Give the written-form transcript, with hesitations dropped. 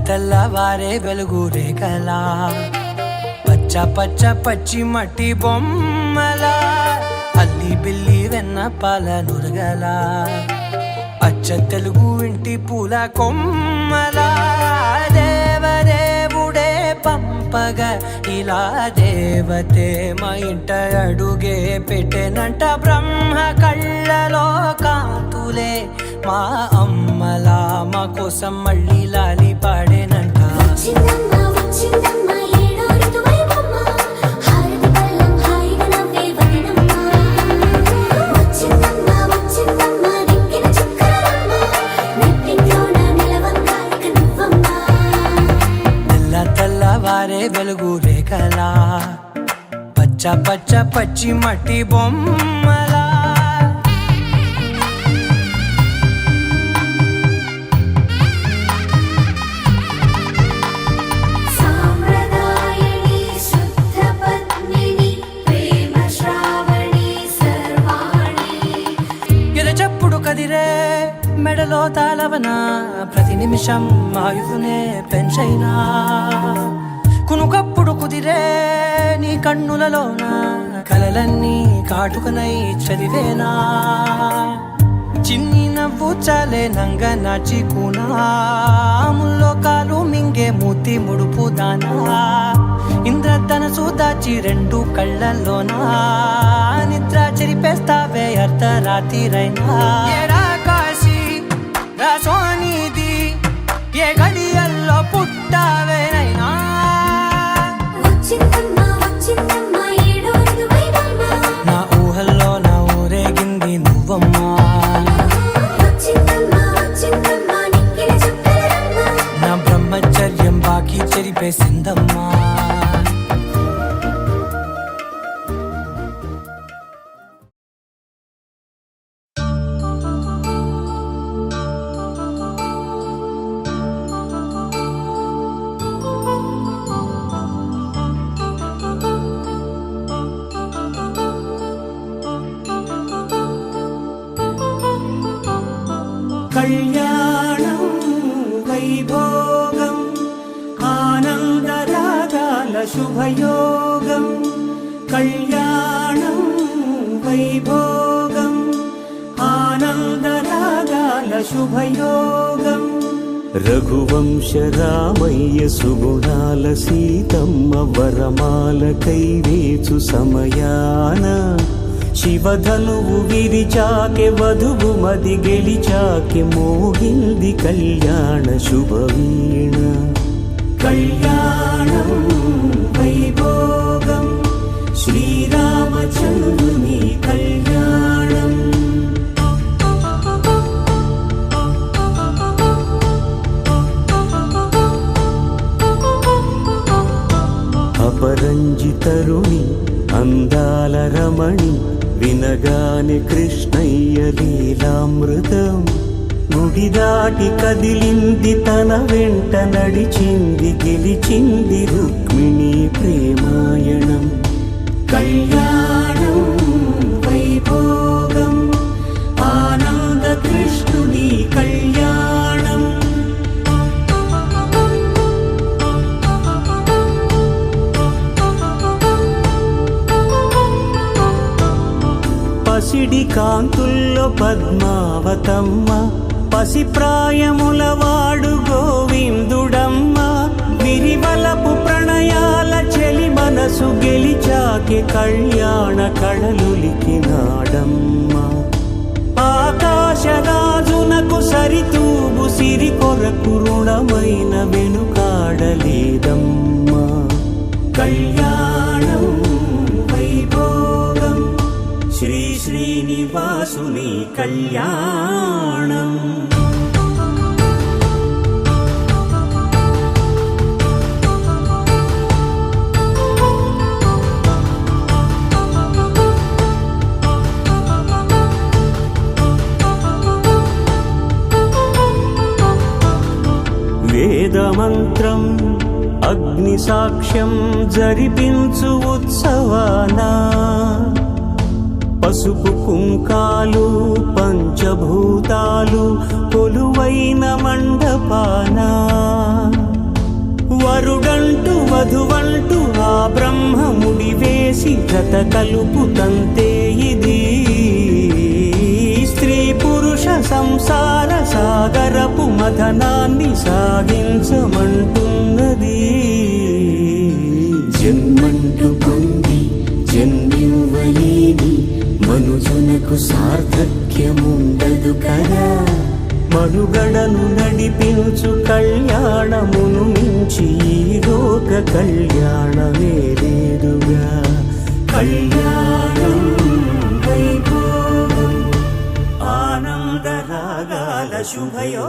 తెల్లవారే వెలుగు రేఖలా పచ్చ పచ్చ పచ్చి మట్టి బొమ్మలా అల్లి బిల్లి వెన్న పాల నురగలా అచ్చ తెలుగు ఇంటి పూల కొమ్మలా దేవదేవుడే పంపగా ఇలా దేవతే మా ఇంట అడుగే పెట్టెనంట బ్రహ్మ కళ్ళలో కాంతులే మా అమ్మలా మా కోసం మళ్ళీ లాలి పాడేనంట. తెల్లవారే వెలుగు రేఖలా పచ్చ పచ్చ పచ్చి మట్టి బొమ్మలా కదిరే మెడలో తాళవన ప్రతి నిమిషం ఆయుధునే పెంచైనా కునుకప్పుడు కుదిరే నీ కన్నులలోన కలలన్నీ కాటుకనై చదివేనా చిన్ని నవ్వు చాలే నంగ నాచి కూనాముల్లో కాలు మింగే మూతి ముడుపు దానా ఇంద్రధనసు దాచి రెండు కళ్ళల్లోనా నిద్ర చెరిపేస్తావే అర్ధరాత్రిరైనా ఏడా కాశీ రాసోనిది ఏ గడియల్లో పుట్టావేనైనా నా ఊహల్లో నా ఊరేగింది నువ్వమ్మా నా బ్రహ్మచర్యం బాకీ చెరిపేసిందమ్మా. కళ్యాణం వైభోగం ఆనందరాగాల శుభయోగం కళ్యాణం వైభోగం ఆనందరాగాల శుభయోగం రఘువంశ రామయ్య సుగుణాల సీతమ్మ వరమాల కైవేచు సమయాన శివధనువు విరిచాకె వధువు మది గెలిచాకె మోగింది కళ్యాణ శుభవీణ కళ్యాణం వైభోగం శ్రీరామచంద్రుని కళ్యాణం అపరంజితరుణి అందాల రమణి వినగానే కృష్ణయ్య లీలామృతం గుడి దాటి కదిలింది తన వెంట నడిచింది గెలిచింది రుక్మిణి ప్రేమాయణం కళ్యాణం వైభోగం ఆనంద కృష్ణుని కళ్యాణం పసిడి కాంతుల్లో పద్మావతమ్మ పసిప్రాయముల వాడు గోవిందుడమ్మ విరివలపు ప్రణయాల చెలి మనసు గెలిచాకె కళ్యాణ కళలులికినాడమ్మ ఆకాశరాజునకు సరితూబు సిరి కొరకు రుణమైన వెనుకాడలేదమ్మా కళ్యాణం వైభోగం శ్రీ శ్రీనివాసుని కళ్యాణం వేదమంత్రం అగ్ని సాక్ష్యం జరిపించు ఉత్సవానా పసుపు కుంకాలు పంచభూతాలు కొలువైన మండపానా వరుడంటూ వధువంటూ ఆ బ్రహ్మముడి వేసి జత కలుపు తంతే ఇది స్త్రీ పురుష సంసార సాగరపు మథనాన్ని సాగించమంటున్నది జన్మంటూ పొంది జన్మివ్వలేని మనుజునకు సార్థక్యముండదు కదా మనుగడను నడిపించు కళ్యాణమును మించి ఈ లోక కళ్యాణమే లేదుగా కళ్యాణం వైభోగం ఆనందరాగాల శుభయో